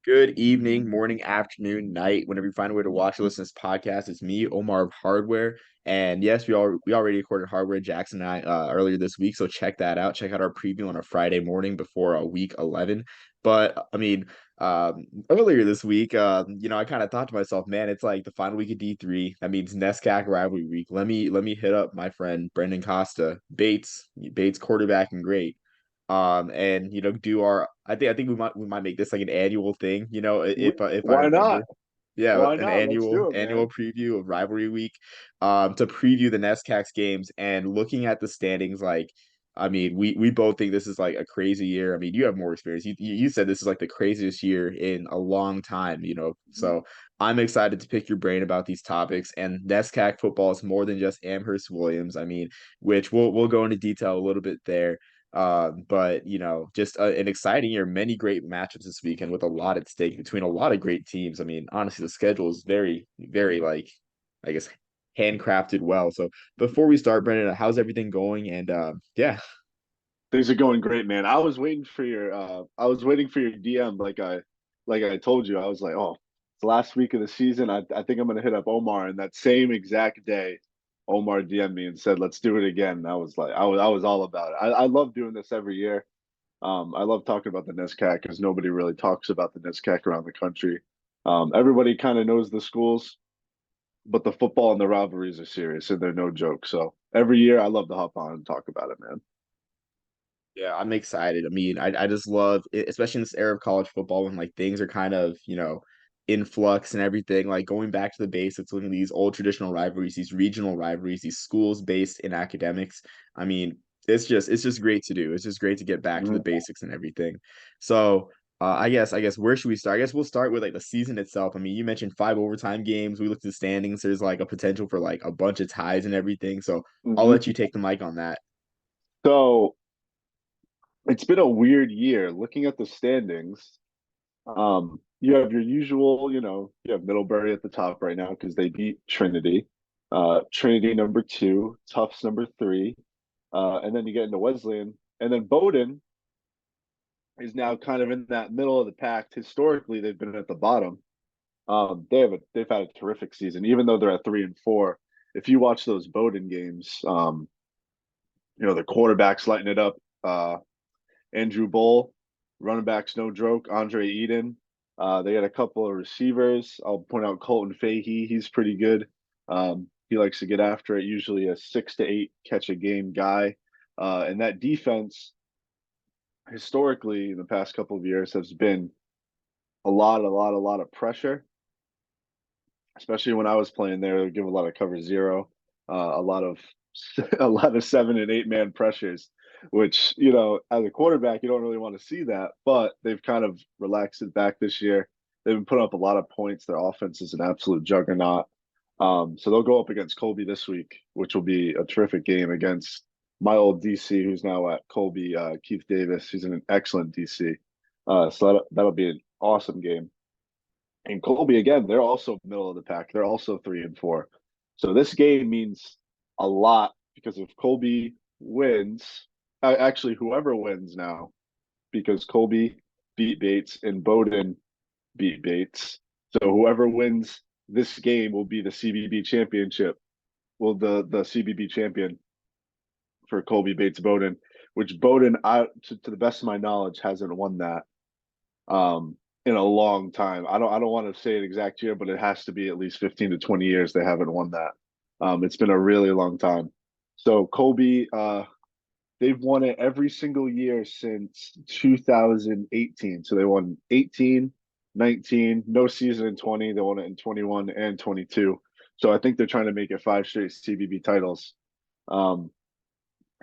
Good evening, morning, afternoon, night, whenever you find a way to watch or listen to this podcast. It's me, Omar of Hardware. And yes, we already recorded Hardware, Jackson and I, earlier this week. So check that out. Check out our preview on a Friday morning before week 11. But I mean, earlier this week, I kind of thought to myself, man, it's like the final week of D3. That means NESCAC Rivalry week. Let me hit up my friend Brendan Costa, Bates quarterback and great, and do our I think we might make this like an annual thing, if I Why not? remember. Yeah, Why an not? Let's do it, annual man. preview of rivalry week, to preview the NESCAX games. And looking at the standings, like, I mean, we both think this is like a crazy year. I mean, you have more experience. You said this is like the craziest year in a long time. So I'm excited to pick your brain about these topics. And NESCAC football is more than just Amherst Williams. I mean, which we'll go into detail a little bit there. But just an exciting year, many great matchups this weekend with a lot at stake between a lot of great teams. I mean, honestly, the schedule is very, very, like, I guess, handcrafted well. So before we start, Brendan, how's everything going? And yeah. Things are going great, man. I was waiting for your DM like I told you. I was like, oh, it's the last week of the season. I think I'm gonna hit up Omar, and that same exact day, Omar DM'd me and said, let's do it again. And I was like, I was all about it. I love doing this every year. I love talking about the NESCAC because nobody really talks about the NESCAC around the country. Everybody kind of knows the schools, but the football and the rivalries are serious and they're no joke. So every year I love to hop on and talk about it, man. Yeah, I'm excited. I mean, I just love it, especially in this era of college football when like things are kind of, in flux and everything, like going back to the basics, looking at these old traditional rivalries, these regional rivalries, these schools based in academics. I mean, it's just great to do. It's just great to get back to the Mhm. basics and everything. So, I guess where should we start? I guess we'll start with like the season itself. I mean, you mentioned five overtime games. We looked at the standings. There's like a potential for like a bunch of ties and everything. So I'll Mhm. let you take the mic on that. So it's been a weird year looking at the standings. You have your usual, you have Middlebury at the top right now because they beat Trinity. Trinity number two, Tufts number three, and then you get into Wesleyan, and then Bowdoin is now kind of in that middle of the pack. Historically, they've been at the bottom. They've had a terrific season, even though they're at 3-4. If you watch those Bowdoin games, the quarterbacks lighting it up. Andrew Bull, running backs no joke. Andre Eden. They got a couple of receivers. I'll point out Colton Fahey. He's pretty good. He likes to get after it. Usually a 6 to 8 catch a game guy. And that defense, historically, in the past couple of years, has been a lot of pressure, especially when I was playing there. They give a lot of cover zero, a lot of a lot of 7 and 8 man pressures, which as a quarterback you don't really want to see that. But they've kind of relaxed it back this year. They've been putting up a lot of points. Their offense is an absolute juggernaut. So they'll go up against Colby this week, which will be a terrific game against my old DC, who's now at Colby, Keith Davis. He's an excellent DC. So that'll be an awesome game. And Colby again, they're also middle of the pack. They're also 3-4. So this game means a lot because if Colby wins, actually whoever wins now, because Colby beat Bates and Bowdoin beat Bates. So whoever wins this game will be the CBB championship. Well, the CBB champion for Colby Bates Bowdoin, which Bowdoin, to the best of my knowledge, hasn't won that in a long time. I don't want to say an exact year, but it has to be at least 15 to 20 years they haven't won that. It's been a really long time. So Kobe, they've won it every single year since 2018. So they won 18, 19, no season in 20. They won it in 21 and 22. So I think they're trying to make it five straight CBB titles. Um,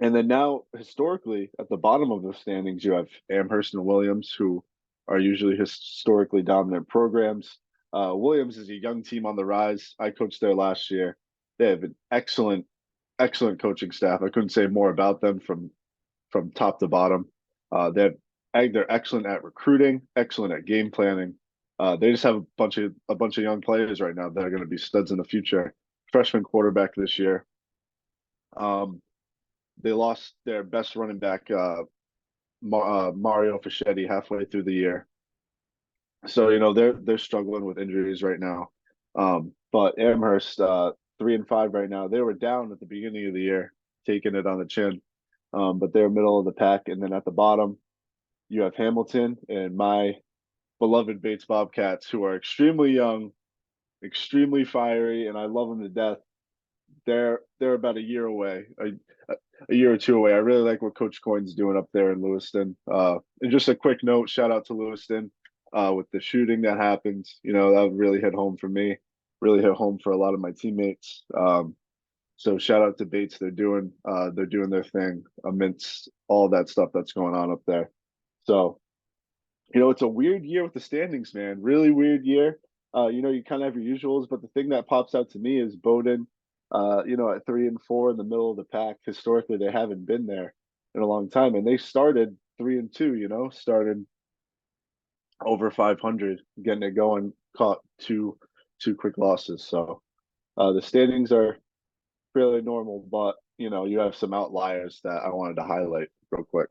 and then now, historically, at the bottom of the standings, you have Amherst and Williams, who are usually historically dominant programs. Williams is a young team on the rise. I coached there last year. They have an excellent coaching staff. I couldn't say more about them from top to bottom. They're excellent at recruiting, excellent at game planning. They just have a bunch of young players right now that are going to be studs in the future. Freshman quarterback this year. Um, they lost their best running back, Mario Fischetti, halfway through the year. So they're struggling with injuries right now. But Amherst 3-5 right now. They were down at the beginning of the year, taking it on the chin. But they're middle of the pack, and then at the bottom you have Hamilton and my beloved Bates Bobcats, who are extremely young, extremely fiery, and I love them to death. They're about a year away, a year or two away. I really like what Coach Coyne's doing up there in Lewiston. And just a quick note, shout out to Lewiston with the shooting that happened. That really hit home for me, really hit home for a lot of my teammates. So shout out to Bates. They're doing their thing amidst all that stuff that's going on up there. So it's a weird year with the standings, man. Really weird year. You kind of have your usuals, but the thing that pops out to me is Bowdoin. At 3-4 in the middle of the pack. Historically, they haven't been there in a long time, and they started 3-2. Started over 500, getting it going. Caught two quick losses. So the standings are fairly normal, but you have some outliers that I wanted to highlight real quick.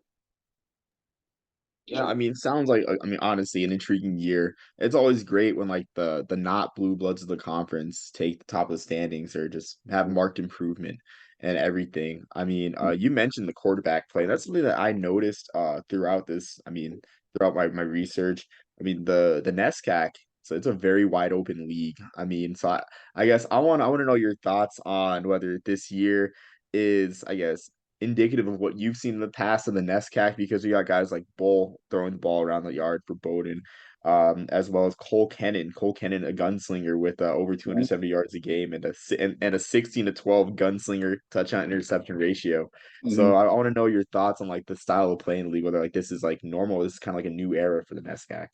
Yeah, I mean, sounds like I mean, honestly, an intriguing year. It's always great when like the not blue bloods of the conference take the top of the standings or just have marked improvement and everything. I mean, you mentioned the quarterback play. That's something that I noticed throughout this. I mean, throughout my research. I mean, the NESCAC. So it's a very wide open league. I mean, so I guess I want to know your thoughts on whether this year is, I guess, indicative of what you've seen in the past in the NESCAC because you got guys like Bull throwing the ball around the yard for Bowdoin, as well as Cole Kennan. Cole Kennan, a gunslinger with over 270 yards a game and a 16-12 gunslinger touchdown interception ratio. So Mm-hmm. I want to know your thoughts on like the style of play in the league, whether like this is like normal, this is kind of like a new era for the NESCAC.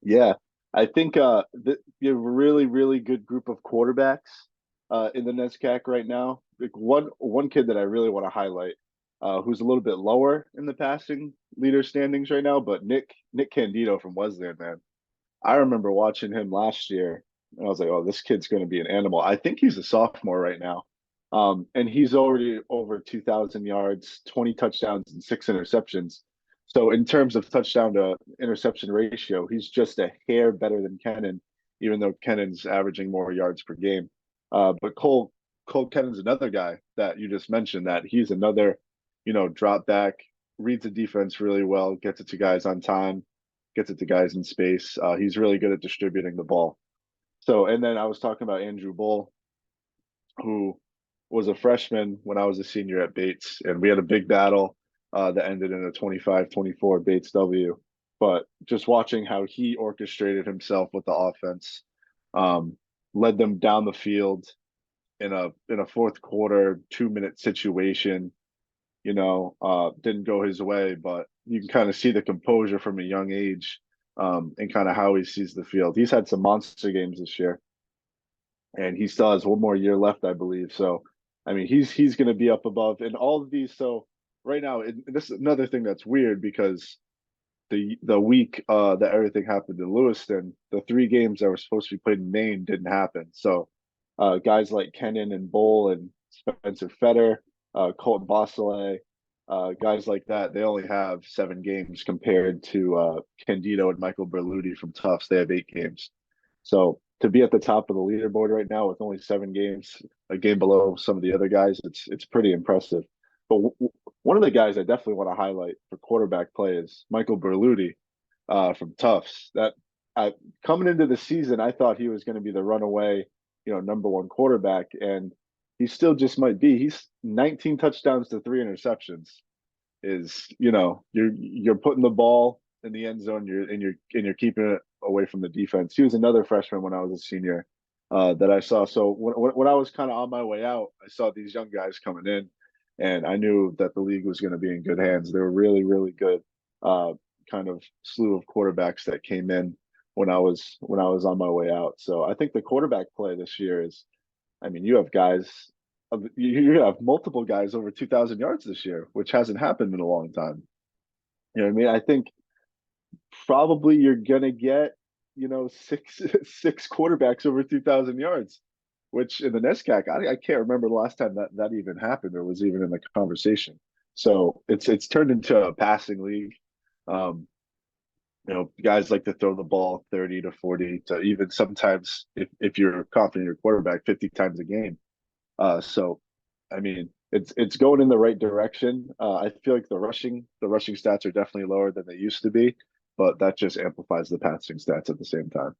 Yeah, I think you have a really, really good group of quarterbacks in the NESCAC right now. Like one kid that I really want to highlight, who's a little bit lower in the passing leader standings right now, but Nick Candido from Wesleyan, man. I remember watching him last year, and I was like, "Oh, this kid's going to be an animal." I think he's a sophomore right now, and he's already over 2,000 yards, 20 touchdowns, and 6 interceptions. So in terms of touchdown to interception ratio, he's just a hair better than Kennan, even though Kennan's averaging more yards per game. But Cole Kennan's another guy that you just mentioned that he's another, drop back, reads the defense really well, gets it to guys on time, gets it to guys in space. He's really good at distributing the ball. So, and then I was talking about Andrew Bull, who was a freshman when I was a senior at Bates, and we had a big battle that ended in a 25-24 Bates W. But just watching how he orchestrated himself with the offense, um, led them down the field in a fourth quarter 2-minute situation. Didn't go his way, but you can kind of see the composure from a young age, and kind of how he sees the field. He's had some monster games this year, and he still has one more year left, I believe. So, I mean, he's going to be up above in all of these. So right now, this is another thing that's weird because the week that everything happened in Lewiston, the 3 games that were supposed to be played in Maine didn't happen. So guys like Kennan and Bull and Spencer Fetter, Colton Bossele, guys like that, they only have 7 games compared to Candido and Michael Berluti from Tufts. They have 8 games. So to be at the top of the leaderboard right now with only 7 games, a game below some of the other guys, it's pretty impressive. But one of the guys I definitely want to highlight for quarterback play is Michael Berluti from Tufts. That coming into the season, I thought he was going to be the runaway, number one quarterback, and he still just might be. He's 19 touchdowns to 3 interceptions. Is you're putting the ball in the end zone, you're keeping it away from the defense. He was another freshman when I was a senior that I saw. So when I was kind of on my way out, I saw these young guys coming in, and I knew that the league was going to be in good hands. They were really, really good. Kind of slew of quarterbacks that came in when I was on my way out. So I think the quarterback play this year is, I mean, you have guys, you have multiple guys over 2,000 yards this year, which hasn't happened in a long time. You know what I mean? I think probably you're gonna get, six quarterbacks over 2,000 yards, which in the NESCAC, I can't remember the last time that even happened or was even in the conversation. So it's turned into a passing league. Um, Guys like to throw the ball 30 to 40 to even sometimes if you're confident in your quarterback 50 times a game. So I mean, it's going in the right direction. I feel like the rushing stats are definitely lower than they used to be, but that just amplifies the passing stats at the same time.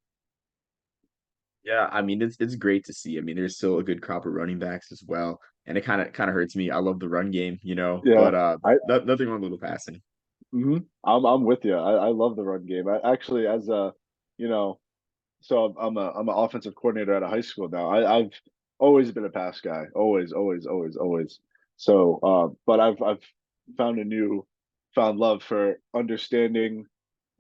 Yeah, I mean it's great to see. I mean, there's still a good crop of running backs as well, and it kind of hurts me. I love the run game, Yeah, but I nothing wrong with the passing. I'm with you. I love the run game. I actually as a you know so I'm an offensive coordinator at a high school now. I've always been a pass guy, always, always, always, always. So, but I've found a new found love for understanding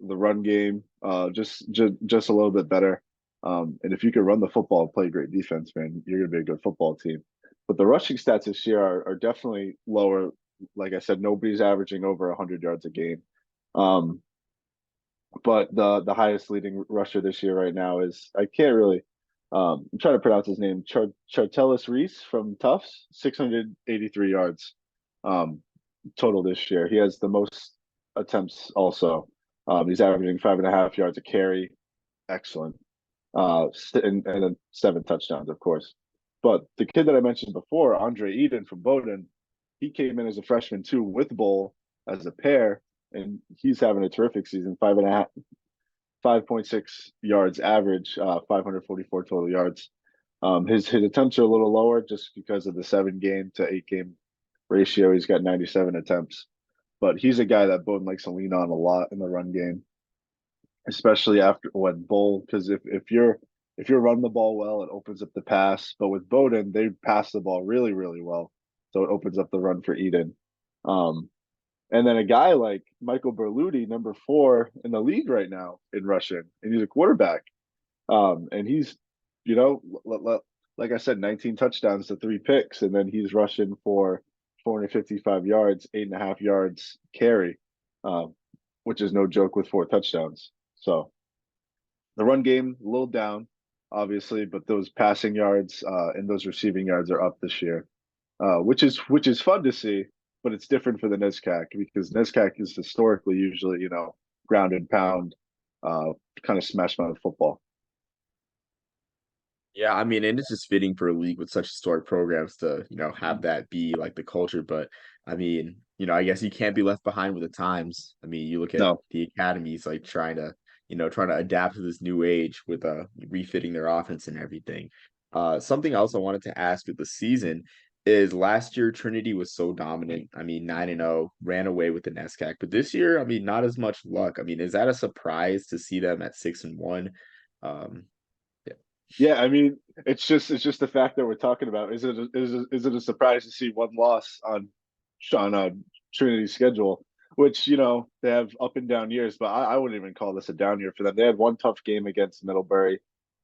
the run game, just a little bit better. And if you can run the football and play great defense, man, you're gonna be a good football team. But the rushing stats this year are definitely lower. Like I said, nobody's averaging over 100 yards a game. Um, but the highest leading rusher this year right now is I can't really I'm trying to pronounce his name Chartelis Reese from Tufts, 683 yards total this year. He has the most attempts also. He's averaging 5.5 yards a carry. Excellent. And then 7 touchdowns, of course. But the kid that I mentioned before, Andre Eden from Bowdoin, he came in as a freshman too with Bull as a pair, and he's having a terrific season. 5.6 yards average, 544 total yards. His attempts are a little lower just because of the 7 game to 8 game ratio. He's got 97 attempts, but he's a guy that Bowden likes to lean on a lot in the run game, especially after when Bull, because if you're run the ball well, it opens up the pass. But with Bowden, they pass the ball really, really well, so it opens up the run for Eden. Um, and then a guy like Michael Berluti, number 4 in the league right now in rushing, and he's a quarterback. And he's, you know, like I said, 19 touchdowns to 3 picks, and then he's rushing for 455 yards, 8.5 yards carry, um, which is no joke with 4 touchdowns. So the run game a little down, obviously, but those passing yards and those receiving yards are up this year, which is fun to see. But it's different for the NESCAC because NESCAC is historically usually ground and pound, uh, kind of smash mouth football. Yeah, I mean, and it's just fitting for a league with such historic programs to, have that be like the culture. But I mean, I guess you can't be left behind with the times. I mean, you look at No, the academies like trying to adapt to this new age with refitting their offense and everything. Something else I wanted to ask with the season is last year Trinity was so dominant. I mean, 9-0, ran away with the NESCAC. But this year, I mean, not as much luck. I mean, is that a surprise to see them at 6-1? Um, yeah. yeah, I mean, it's just the fact that we're talking about. Is it a surprise to see one loss on Trinity's schedule, which they have up and down years, but I wouldn't even call this a down year for them. They had one tough game against Middlebury.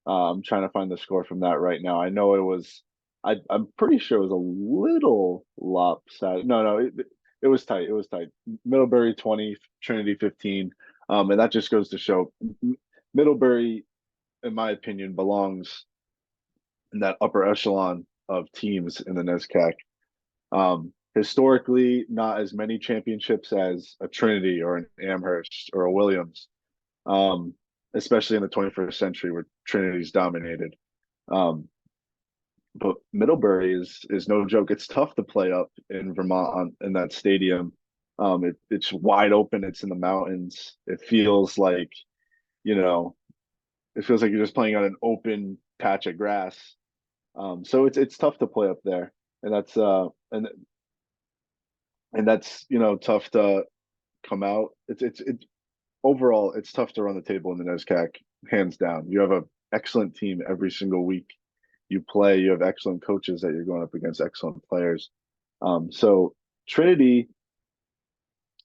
I'm trying to find the score from that right now. I know it was. I'm pretty sure it was a little lopsided. No, no, it was tight. It was tight. Middlebury 20, Trinity 15, and that just goes to show Middlebury, in my opinion, belongs in that upper echelon of teams in the NESCAC. Historically, not as many championships as a Trinity or an Amherst or a Williams, um, especially in the 21st century where Trinity's dominated. Um, but Middlebury is no joke. It's tough to play up in Vermont in that stadium. It's wide open. It's in the mountains. You know, it feels like you're just playing on an open patch of grass. So it's tough to play up there, and that's tough to come out. It's overall it's tough to run the table in the NESCAC, hands down. You have an excellent team every single week you play. You have excellent coaches that you're going up against excellent players. So Trinity,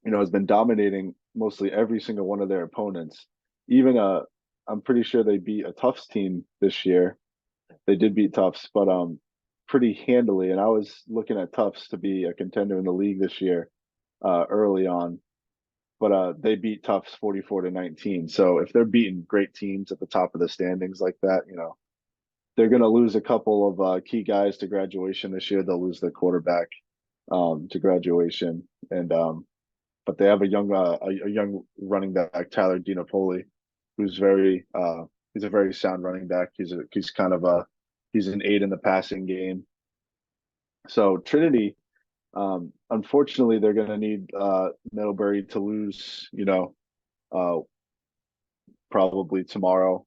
has been dominating mostly every single one of their opponents. Even I'm pretty sure they beat a Tufts team this year. They did beat Tufts, but pretty handily. And I was looking at Tufts to be a contender in the league this year, early on. But they beat Tufts 44-19. So if they're beating great teams at the top of the standings like that, they're going to lose a couple of key guys to graduation this year. They'll lose their quarterback to graduation, and but they have a young running back, Tyler DiNapoli, who's very he's a very sound running back. He's kind of a he's an aid in the passing game. So Trinity, unfortunately, they're going to need Middlebury to lose, uh, probably tomorrow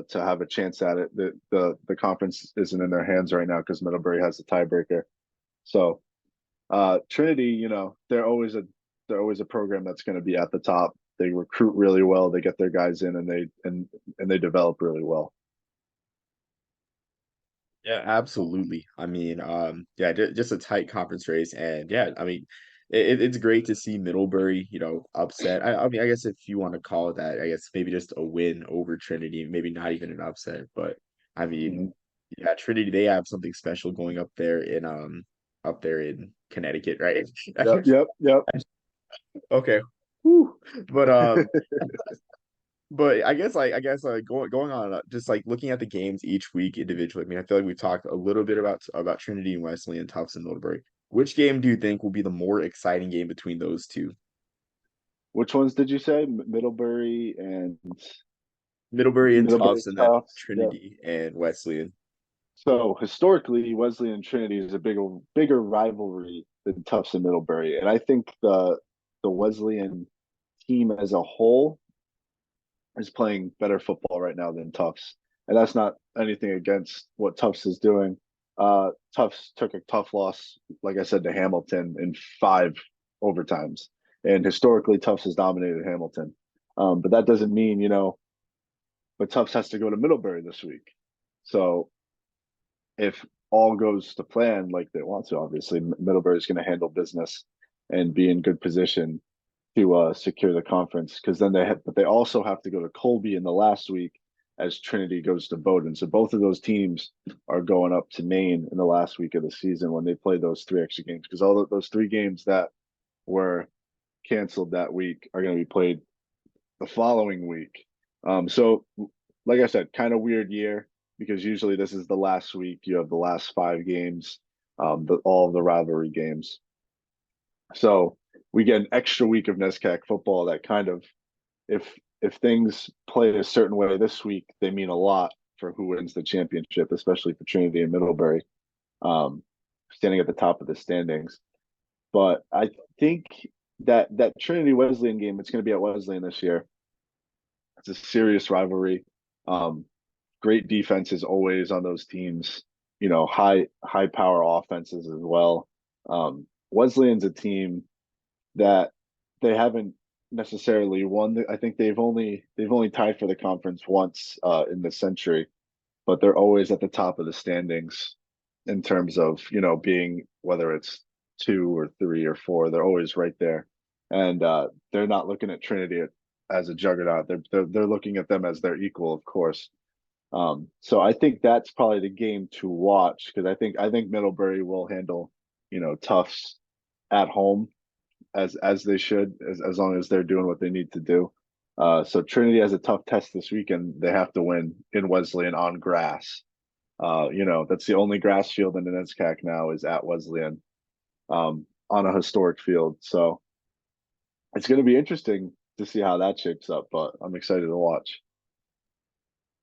to have a chance at it. The conference isn't in their hands right now because Middlebury has the tiebreaker. So Trinity, they're always a program that's going to be at the top. They recruit really well. They get their guys in, and they develop really well. Yeah, absolutely. I mean, yeah, just a tight conference race, and yeah, I mean, it's great to see Middlebury, upset. I mean, I guess if you want to call it that, I guess maybe just a win over Trinity, maybe not even an upset, but I mean, Mhm. yeah, Trinity, they have something special going up there in Connecticut, right? Yep, yep, yep. Okay. Whew. But But I guess going on just like looking at the games each week individually. I mean, I feel like we've talked a little bit about Trinity and Wesley and Tufts and Middlebury. Which game do you think will be the more exciting game between those two? Which ones did you say? Middlebury and Middlebury and Middlebury Tufts, and then Tufts. Yep. Trinity and Wesleyan. So historically, Wesley and Trinity is a bigger rivalry than Tufts and Middlebury, and I think the Wesleyan team as a whole is playing better football right now than Tufts. And that's not anything against what Tufts is doing. Tufts took a tough loss, like I said, to Hamilton in 5 overtimes. And historically, Tufts has dominated Hamilton. But that doesn't mean, but Tufts has to go to Middlebury this week. So if all goes to plan like they want to, obviously, Middlebury is going to handle business and be in good position to secure the conference because then but they also have to go to Colby in the last week as Trinity goes to Bowdoin. So both of those teams are going up to Maine in the last week of the season when they play those 3 extra games because all of those 3 games that were canceled that week are going to be played the following week. So like I said, kind of weird year because usually this is the last week. You have the last 5 games, all of the rivalry games. So we get an extra week of NESCAC football that kind of, if things play a certain way this week, they mean a lot for who wins the championship, especially for Trinity and Middlebury, standing at the top of the standings. But I think that Trinity Wesleyan game, it's going to be at Wesleyan this year. It's a serious rivalry. Um, Great defenses always on those teams. High power offenses as well. Wesleyan's a team that they haven't necessarily won. I think they've only tied for the conference once in the century, but they're always at the top of the standings in terms of being whether it's 2 or 3 or 4. They're always right there, and they're not looking at Trinity as a juggernaut. They're looking at them as their equal, of course. So I think that's probably the game to watch because I think Middlebury will handle Tufts at home as they should, as long as they're doing what they need to do. So Trinity has a tough test this weekend. They have to win in Wesleyan on grass. That's the only grass field in the NESCAC now is at Wesleyan, on a historic field. So it's going to be interesting to see how that shapes up, but I'm excited to watch.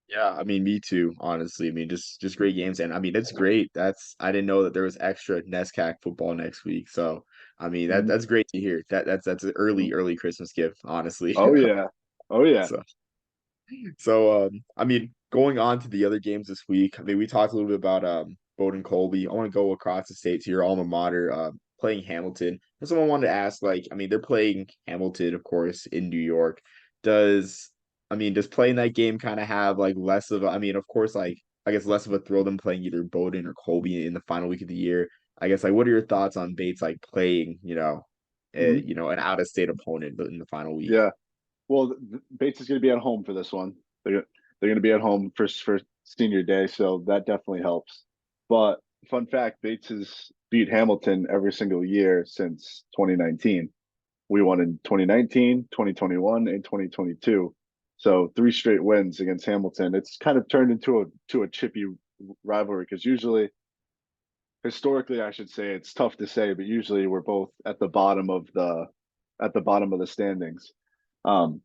Yeah, I mean, me too, honestly. I mean, just great games, and I mean, it's great. I didn't know that there was extra NESCAC football next week. So, I mean, Mhm. that's great to hear. That's an early Christmas gift, honestly. Oh yeah, oh yeah. So, I mean, going on to the other games this week. I mean, we talked a little bit about Bowdoin Colby. I want to go across the state to your alma mater, playing Hamilton. And someone wanted to ask, like, I mean, they're playing Hamilton, of course, in New York. Does does playing that game kind of have like less of I mean, of course, like I guess less of a thrill than playing either Bowdoin or Colby in the final week of the year. I guess like what are your thoughts on Bates like playing, Mhm. an out of state opponent in the final week? Yeah. Well, Bates is going to be at home for this one. They're going to be at home for senior day, so that definitely helps. But fun fact, Bates has beat Hamilton every single year since 2019. We won in 2019, 2021, and 2022. So 3 straight wins against Hamilton. It's kind of turned into a chippy rivalry because usually, historically, I should say, it's tough to say, but usually we're both at the bottom of at the bottom of the standings. Um,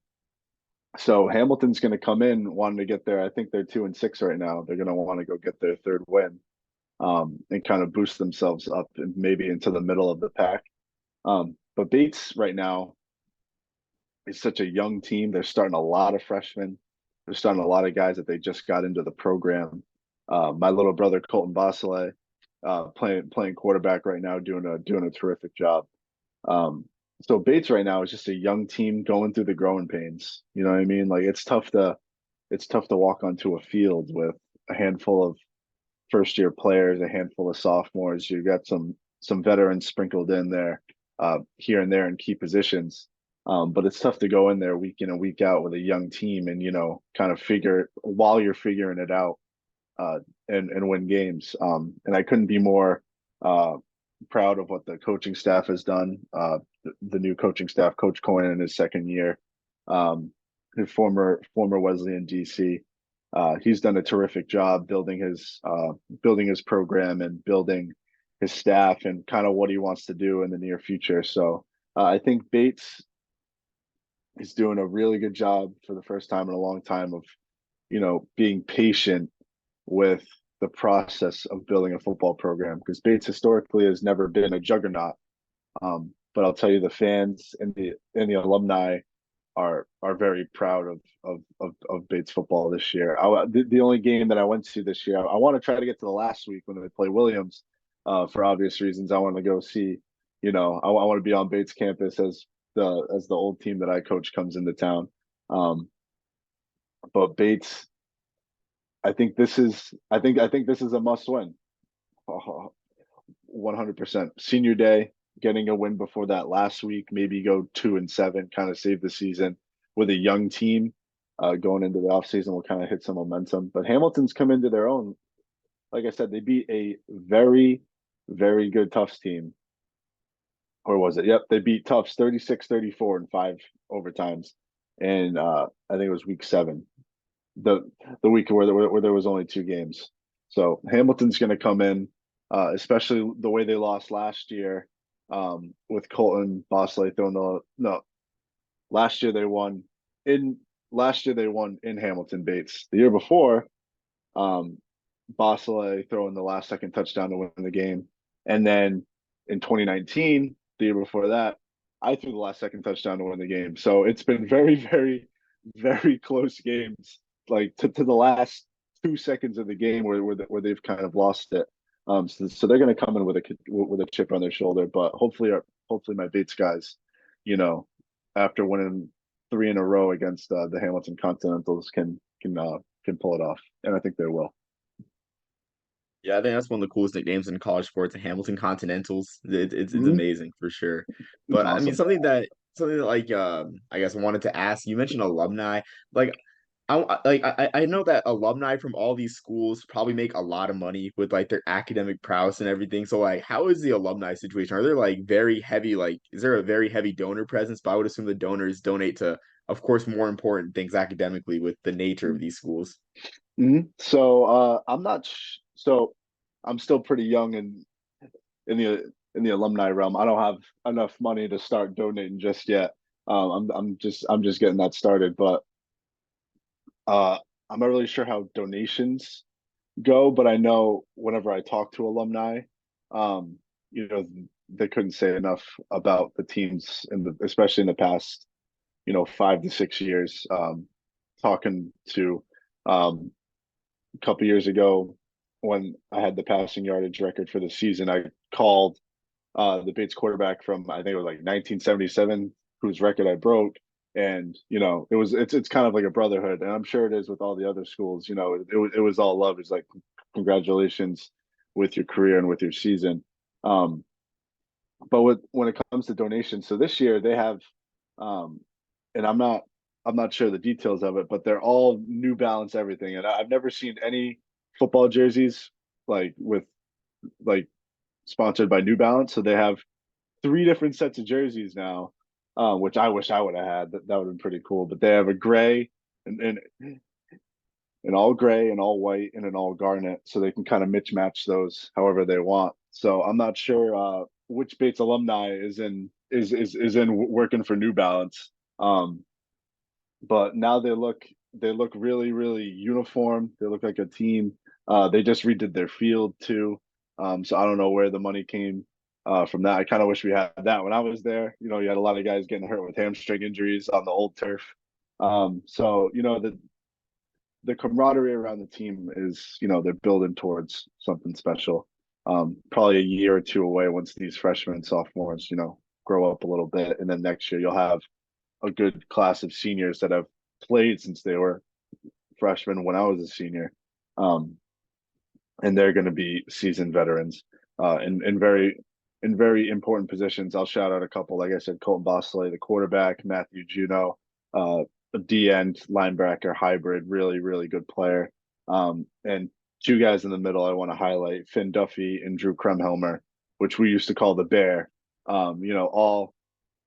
so Hamilton's going to come in wanting to get there. I think they're 2-6 right now. They're going to want to go get their third win, and kind of boost themselves up and maybe into the middle of the pack. But Bates right now is such a young team. They're starting a lot of freshmen. They're starting a lot of guys that they just got into the program. My little brother Colton Basile, playing quarterback right now, doing a terrific job. Um, so Bates right now is just a young team going through the growing pains. You know what I mean? Like it's tough to walk onto a field with a handful of first year players, a handful of sophomores. You got some veterans sprinkled in there, here and there in key positions. But it's tough to go in there week in and week out with a young team and kind of figure while you're figuring it out, uh, and win games. And I couldn't be more proud of what the coaching staff has done. The new coaching staff, Coach Coyne in his second year, his former Wesleyan DC. He's done a terrific job building his program and building his staff and kind of what he wants to do in the near future. So I think Bates is doing a really good job for the first time in a long time of being patient with the process of building a football program because Bates historically has never been a juggernaut. But I'll tell you, the fans and the alumni are very proud of Bates football this year. The only game that I went to this year, I want to try to get to the last week when they play Williams, for obvious reasons. I want to go see, I want to be on Bates campus as the old team that I coach comes into town. Um, but Bates, I think this is a must win. 100%. Senior day, getting a win before that last week, maybe go 2-7, kind of save the season with a young team. Going into the offseason will kind of hit some momentum. But Hamilton's come into their own. Like I said, they beat a very, very good Tufts team. Or was it? Yep, they beat Tufts 36-34 in 5 overtimes. And I think it was week 7, the week where there was only 2 games. So Hamilton's going to come in, especially the way they lost last year, with Colton Bosley throwing the no. Last year they won in last year they won in Hamilton Bates. The year before, um, Bosley throwing the last second touchdown to win the game, and then in 2019, the year before that, I threw the last second touchdown to win the game. So it's been very, very, very close games, like to the last 2 seconds of the game where they've kind of lost it. So they're going to come in with a chip on their shoulder, but hopefully my Bates guys, you know, after winning 3 in a row against the Hamilton Continentals can pull it off, and I think they will. Yeah, I think that's one of the coolest nicknames in college sports, the Hamilton Continentals. It's Mm-hmm. amazing for sure. It's But I mean, awesome. something that like I guess I wanted to ask. You mentioned alumni. Like I know that alumni from all these schools probably make a lot of money with like their academic prowess and everything. So like, how is the alumni situation? Are there like very heavy is there a very heavy donor presence? But I would assume the donors donate to, of course, more important things academically with the nature of these schools. So so I'm still pretty young in the alumni realm. I don't have enough money to start donating just yet. I'm just getting that started, but uh, I'm not really sure how donations go. But I know whenever I talk to alumni, um, you know, they couldn't say enough about the teams especially in the past, 5 to 6 years. Talking to um, a couple years ago when I had the passing yardage record for the season, I called the Bates quarterback from I think it was like 1977, whose record I broke. And it's kind of like a brotherhood, and I'm sure it is with all the other schools. It was all love. It's like congratulations with your career and with your season. Um, but when it comes to donations, so this year they have, um, and I'm not sure the details of it, but they're all New Balance everything, and I've never seen any football jerseys with like sponsored by New Balance. So they have 3 different sets of jerseys now, which I wish I would have had. That would have been pretty cool. But they have a gray and an all gray and all white and an all garnet, so they can kind of match those however they want. So I'm not sure which Bates alumni is in is in working for New Balance. Um, but now they look really really uniform. They look like a team. They just redid their field too. So I don't know where the money came from that. I kind of wish we had that when I was there. You had a lot of guys getting hurt with hamstring injuries on the old turf. So the camaraderie around the team is, they're building towards something special. Probably a year or two away once these freshmen and sophomores, grow up a little bit, and then next year you'll have a good class of seniors that have played since they were freshmen when I was a senior. Um, and they're going to be seasoned veterans in very important positions. I'll shout out a couple, like I said, Colton Bosley, the quarterback, Matthew Juno, a D end linebacker hybrid, really really good player. And two guys in the middle I want to highlight: Finn Duffy and Drew Kremhelmer, which we used to call the Bear.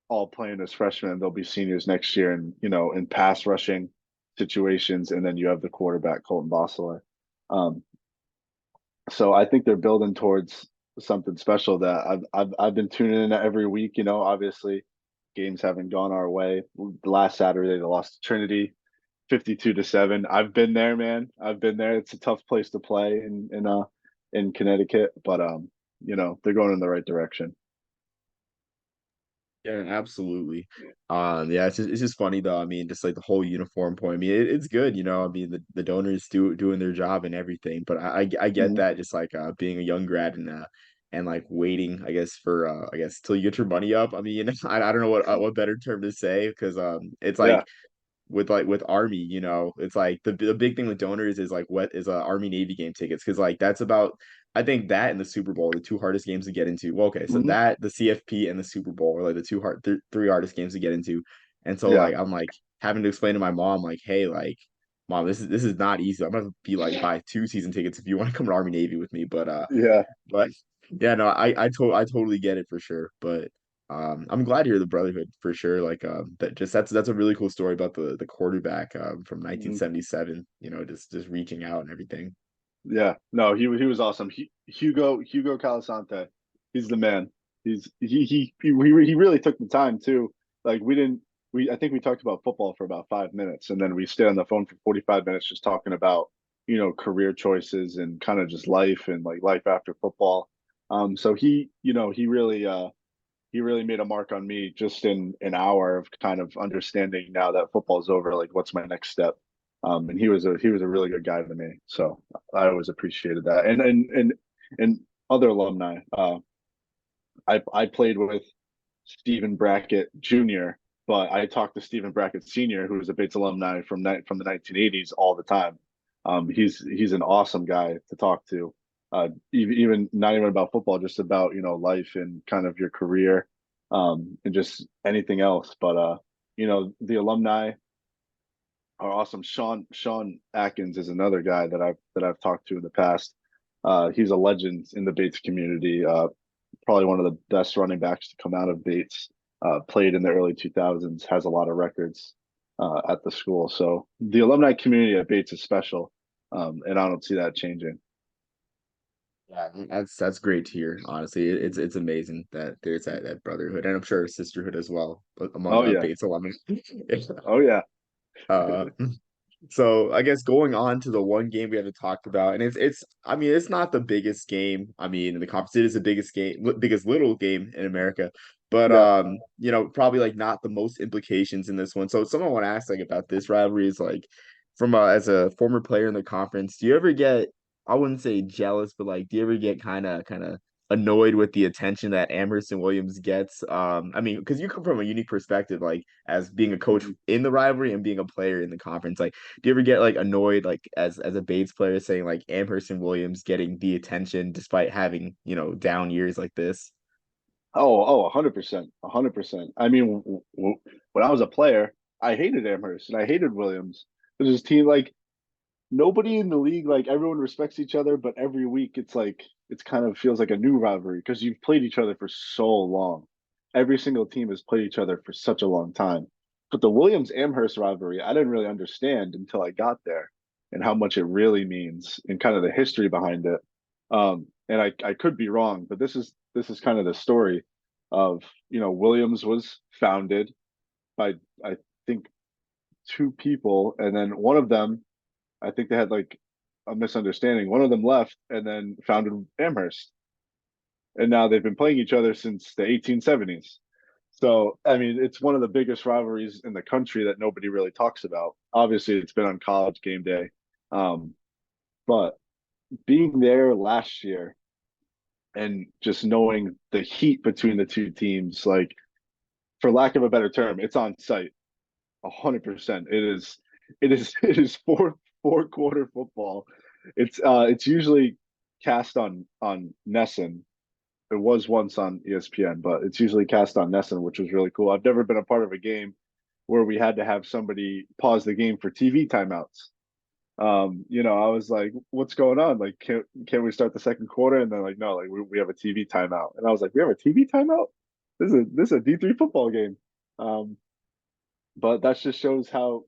All playing as freshmen. They'll be seniors next year, and in pass rushing situations. And then you have the quarterback Colton Bosley. Um, so I think they're building towards something special that I've been tuning in every week. Obviously games haven't gone our way. Last Saturday they lost to Trinity 52-7. I've been there, man. I've been there. It's a tough place to play in Connecticut, but they're going in the right direction. Yeah, absolutely. Yeah, it's just funny though. I mean, just like the whole uniform point. I mean, it's good, I mean, the donors doing their job and everything. But I get Mhm. that, just like being a young grad and like waiting, I guess, for I guess till you get your money up. I mean, I don't know what better term to say, because it's Yeah. like with Army, it's like the big thing with donors is like what is Army Navy game tickets, because like that's about, I think that and the Super Bowl are the two hardest games to get into. Well, okay, so Mhm. that, the CFP and the Super Bowl are like the three hardest games to get into, and so Yeah. like I'm like having to explain to my mom like, hey, like mom, this is not easy. I'm gonna be like buy two season tickets if you want to come to Army Navy with me, Yeah. but yeah, no, I totally get it for sure. But I'm glad to hear the brotherhood for sure. Like that's a really cool story about the quarterback from Mhm. 1977. Just reaching out and everything. Yeah, no, he was awesome. Hugo Calasante, he's the man. He really took the time too. Like we didn't we I think we talked about football for about 5 minutes, and then we stayed on the phone for 45 minutes just talking about career choices and kind of just life and like life after football. So he really made a mark on me just in an hour of kind of understanding now that football's over, like what's my next step. And he was a really good guy to me. So I always appreciated that. And other alumni. I played with Stephen Brackett Jr., but I talked to Stephen Brackett Sr., who was a Bates alumni from the 1980s all the time. He's an awesome guy to talk to. Even not even about football, just about life and kind of your career, and just anything else. But the alumni are awesome. Sean Atkins is another guy that I've talked to in the past. He's a legend in the Bates community. Probably one of the best running backs to come out of Bates. Played in the early 2000s, has a lot of records at the school. So the alumni community at Bates is special, and I don't see that changing. Yeah, that's great to hear. Honestly, it's amazing that there's that brotherhood, and I'm sure sisterhood as well, but among Oh yeah, Bates alumni. oh yeah, uh, So I guess going on to the one game we haven't talked about, and it's I mean it's not the biggest game. I mean in the conference it is the biggest game, biggest little game in America, but yeah. probably like not the most implications in this one. So someone want to ask like about this rivalry is like from as a former player in the conference, do you ever get, I wouldn't say jealous, but like do you ever get kind of annoyed with the attention that Amherst and Williams gets? I mean, because you come from a unique perspective, like as being a coach Mhm. in the rivalry and being a player in the conference, like do you ever get like annoyed like as a Bates player saying like Amherst and Williams getting the attention despite having, down years like this? Oh, 100%, 100%. I mean, when I was a player, I hated Amherst and I hated Williams. There's this team like nobody in the league, like everyone respects each other, but every week it's like it's kind of feels like a new rivalry because you've played each other for so long. Every single team has played each other for such a long time. But the Williams Amherst rivalry, I didn't really understand until I got there and how much it really means and kind of the history behind it. And I could be wrong, but this is kind of the story. of, Williams was founded by, I think, two people, and then one of them, I think they had like a misunderstanding. One of them left and then founded Amherst, and now they've been playing each other since the 1870s. So, I mean, it's one of the biggest rivalries in the country that nobody really talks about. Obviously, it's been on college game day. Um, but being there last year and just knowing the heat between the two teams, like, for lack of a better term, it's on site. 100%. It is four quarter football. It's usually cast on NESN. It was once on ESPN, but it's usually cast on NESN, which was really cool. I've never been a part of a game where we had to have somebody pause the game for TV timeouts. I was like, "What's going on? Like, can we start the second quarter?" And they're like, "No, like we have a TV timeout." And I was like, "We have a TV timeout? This is a D3 football game." Um, but that just shows how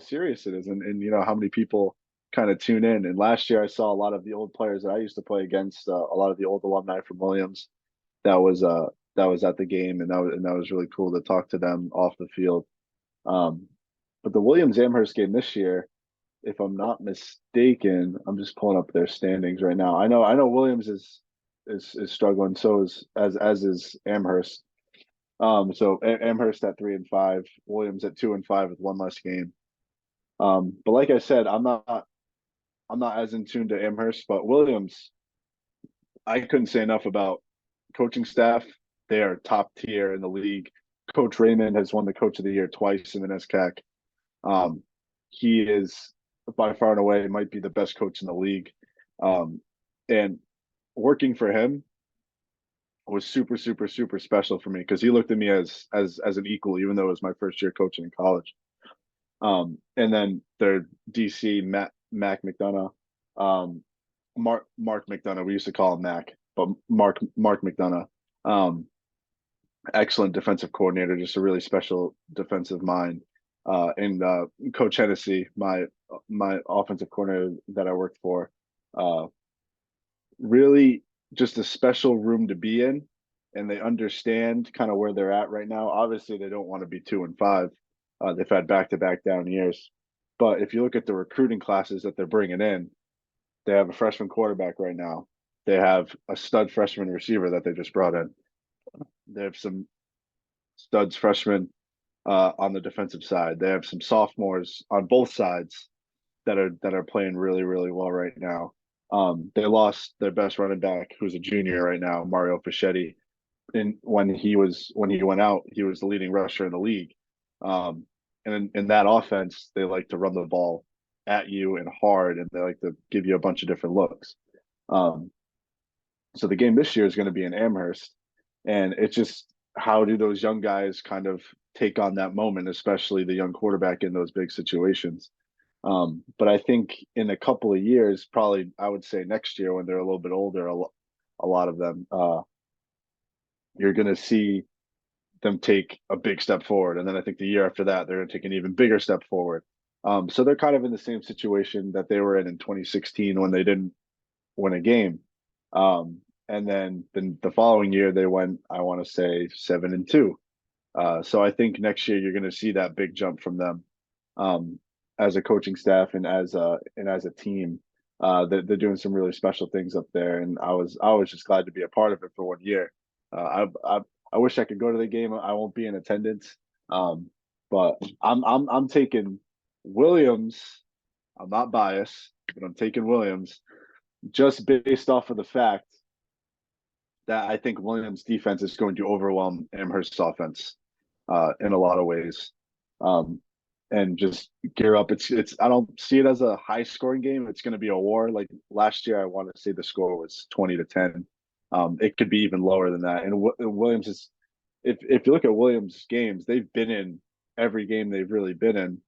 serious it is, and how many people kind of tune in. And last year I saw a lot of the old players that I used to play against, a lot of the old alumni from Williams that was at the game, and that was really cool to talk to them off the field. um but the Williams Amherst game this year, if I'm not mistaken, I'm just pulling up their standings right now. I know Williams is struggling, so as is Amherst. So Amherst at 3-5, Williams at 2-5 with one less game. But like I said, I'm not as in tune to Amherst, but Williams, I couldn't say enough about coaching staff. They are top tier in the league. Coach Raymond has won the Coach of the Year twice in the NESCAC. Um, he is by far and away might be the best coach in the league. Um, and working for him was super, super, super special for me because he looked at me as an equal, even though it was my first year coaching in college. And then their DC Mac McDonough, um, Mark McDonough. We used to call him Mac, but Mark McDonough. Um, Excellent defensive coordinator, just a really special defensive mind. And Coach Hennessy, my offensive coordinator that I worked for, uh, really just a special room to be in, and they understand kind of where they're at right now. Obviously, they don't want to be 2-5. They've had back-to-back down years, but if you look at the recruiting classes that they're bringing in, they have a freshman quarterback right now. They have a stud freshman receiver that they just brought in. They have some studs freshmen on the defensive side. They have some sophomores on both sides that are playing really, really well right now. They lost their best running back, who's a junior right now, Mario Fischetti. And when he went out, he was the leading rusher in the league. And in that offense, they like to run the ball at you and hard, and they like to give you a bunch of different looks. Um, so the game this year is going to be in Amherst, and it's just how do those young guys kind of take on that moment, especially the young quarterback in those big situations. But I think in a couple of years, probably I would say next year when they're a little bit older, a lot of them, you're going to see them take a big step forward. And then I think the year after that, they're going to take an even bigger step forward. So they're kind of in the same situation that they were in 2016 when they didn't win a game. And then the following year, they went, I want to say 7-2. So I think next year you're going to see that big jump from them, um, as a coaching staff and as a team. They're doing some really special things up there, and I was just glad to be a part of it for one year. I wish I could go to the game. I won't be in attendance, um, but I'm taking Williams. I'm not biased, but I'm taking Williams just based off of the fact that I think Williams' defense is going to overwhelm Amherst's offense in a lot of ways, um, and just gear up. It's I don't see it as a high scoring game. It's going to be a war. Like last year, I want to say the score was 20-10. It could be even lower than that. And Williams is, if you look at Williams' games, they've been in every game they've really been in.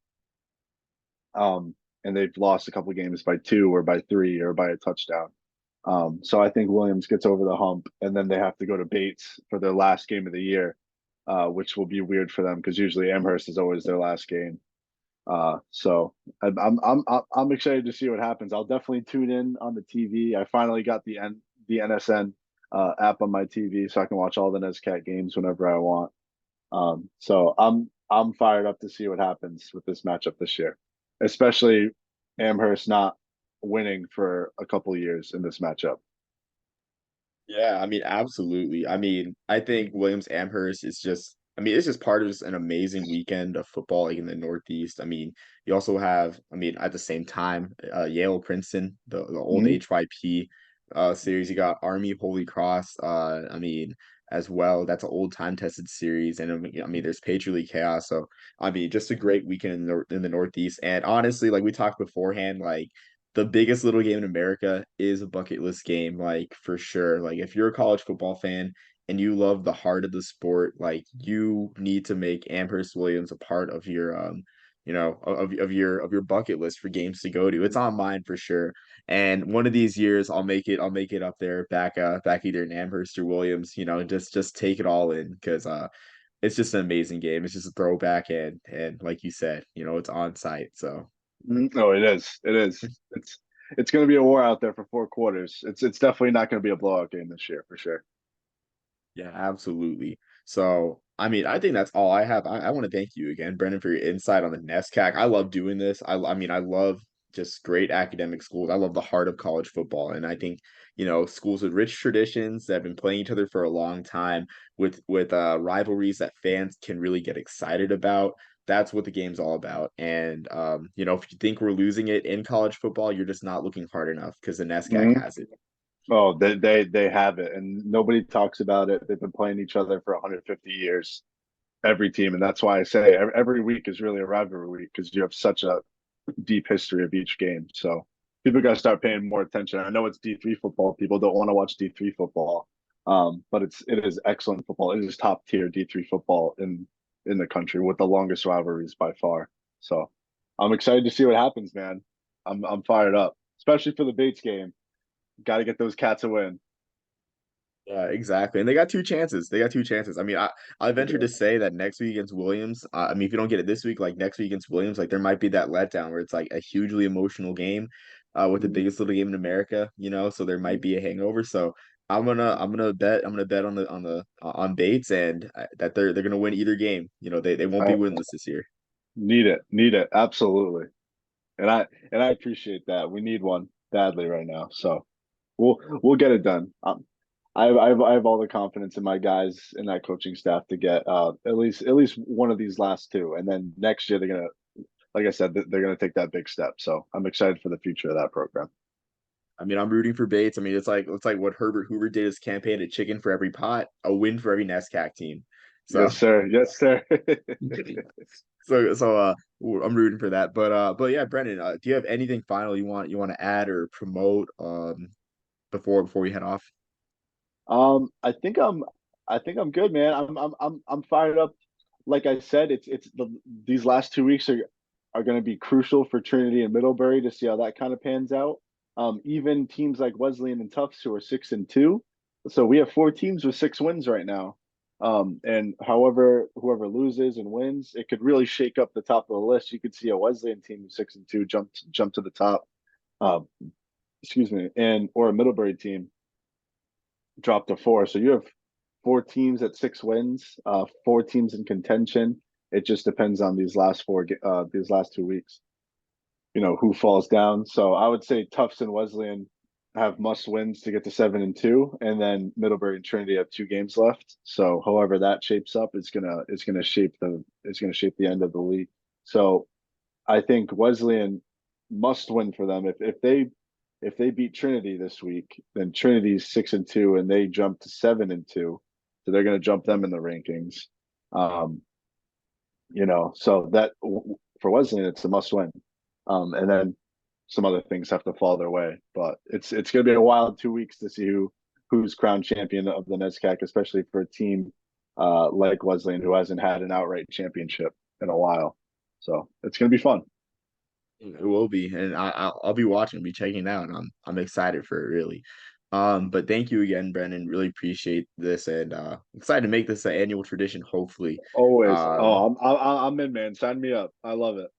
And they've lost a couple of games by 2 or by 3 or by a touchdown. So I think Williams gets over the hump, and then they have to go to Bates for their last game of the year, which will be weird for them because usually Amherst is always their last game. So I'm excited to see what happens. I'll definitely tune in on the TV. I finally got the NSN. app on my TV, so I can watch all the NESCAC games whenever I want. So I'm fired up to see what happens with this matchup this year, especially Amherst not winning for a couple of years in this matchup. Yeah, I mean, absolutely. I mean, I think Williams Amherst is just, I mean, it's just part of just an amazing weekend of football, like in the Northeast. I mean, you also have, I mean, at the same time, Yale Princeton, the old Hmm. HYP series. You got Army Holy Cross, I mean, as well. That's an old time tested series, and I mean, there's Patriot League Chaos. So, I mean, just a great weekend in the Northeast. And honestly, like we talked beforehand, like the biggest little game in America is a bucket list game, like for sure. Like if you're a college football fan and you love the heart of the sport, like you need to make Amherst Williams a part of your of your bucket list for games to go to. It's on mine for sure. And one of these years I'll make it up there back either in Amherst or Williams, just take it all in because it's just an amazing game. It's just a throwback and like you said, it's on site. So Oh, it is. It is. It's going to be a war out there for 4 quarters. It's definitely not going to be a blowout game this year for sure. yeah, absolutely. So, I mean, I think that's all I have. I want to thank you again, Brendan, for your insight on the NESCAC. I love doing this. I mean, I love just great academic schools. I love the heart of college football. And I think, schools with rich traditions that have been playing each other for a long time with rivalries that fans can really get excited about. That's what the game's all about. And if you think we're losing it in college football, you're just not looking hard enough because the NESCAC Hmm. has it. Oh, they have it, and nobody talks about it. They've been playing each other for 150 years, every team, and that's why I say every week is really a rivalry week because you have such a deep history of each game. So people got to start paying more attention. I know it's D3 football. People don't want to watch D3 football, but it is excellent football. It is top tier D3 football in the country with the longest rivalries by far. So I'm excited to see what happens, man. I'm fired up, especially for the Bates game. Got to get those Cats a win. Yeah, exactly. And they got two chances. They got two chances. I mean, I They venture to do. say that next week against Williams, I mean, if you don't get it this week, like next week against Williams, like there might be that letdown where it's like a hugely emotional game, with the Mhm. biggest little game in America, so there might be a hangover. So I'm gonna bet on Bates and that they're gonna win either game. They won't be I winless this year. need it, absolutely. And I appreciate that. We need one badly right now. So we'll get it done. I have all the confidence in my guys and that coaching staff to get at least one of these last two, and then next year they're gonna, like I said, they're gonna take that big step. So I'm excited for the future of that program. I mean, I'm rooting for Bates. I mean, it's like what Herbert Hoover did his campaign at Chicken for every pot, a win for every NESCAC team. So Yes, sir. Yes, sir. so I'm rooting for that. But yeah, Brendan, do you have anything final you want to add or promote before we head off? I think I'm good, man. I'm fired up. Like I said, these last 2 weeks are going to be crucial for Trinity and Middlebury to see how that kind of pans out. Even teams like Wesleyan and Tufts who are 6-2. So we have 4 teams with 6 wins right now. And however, whoever loses and wins, it could really shake up the top of the list. You could see a Wesleyan team who's 6-2 jump to the top. Um, excuse me, and or a Middlebury team drop to 4. So you have 4 teams at 6 wins, 4 teams in contention. It just depends on these last 2 weeks. Who falls down. So I would say Tufts and Wesleyan have must wins to get to 7-2, and then Middlebury and Trinity have 2 games left. So however that shapes up, it's gonna shape the end of the league. So I think Wesleyan must win for them. If they beat Trinity this week, then Trinity's 6-2 and they jump to 7-2. So they're going to jump them in the rankings. Um, so that for Wesleyan, it's a must win. And then some other things have to fall their way. But it's going to be a wild 2 weeks to see who's crowned champion of the NESCAC, especially for a team like Wesleyan who hasn't had an outright championship in a while. So it's going to be fun. It will be, and I'll be watching, be checking it out, and I'm excited for it really. But thank you again, Brendan. Really appreciate this, and excited to make this an annual tradition. Hopefully, Always. um, Oh, I'm in, man. Sign me up. I love it.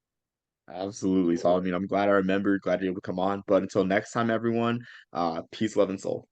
absolutely. So I mean, I'm glad I remembered, glad you're able to come on. But until next time, everyone, peace, love, and soul.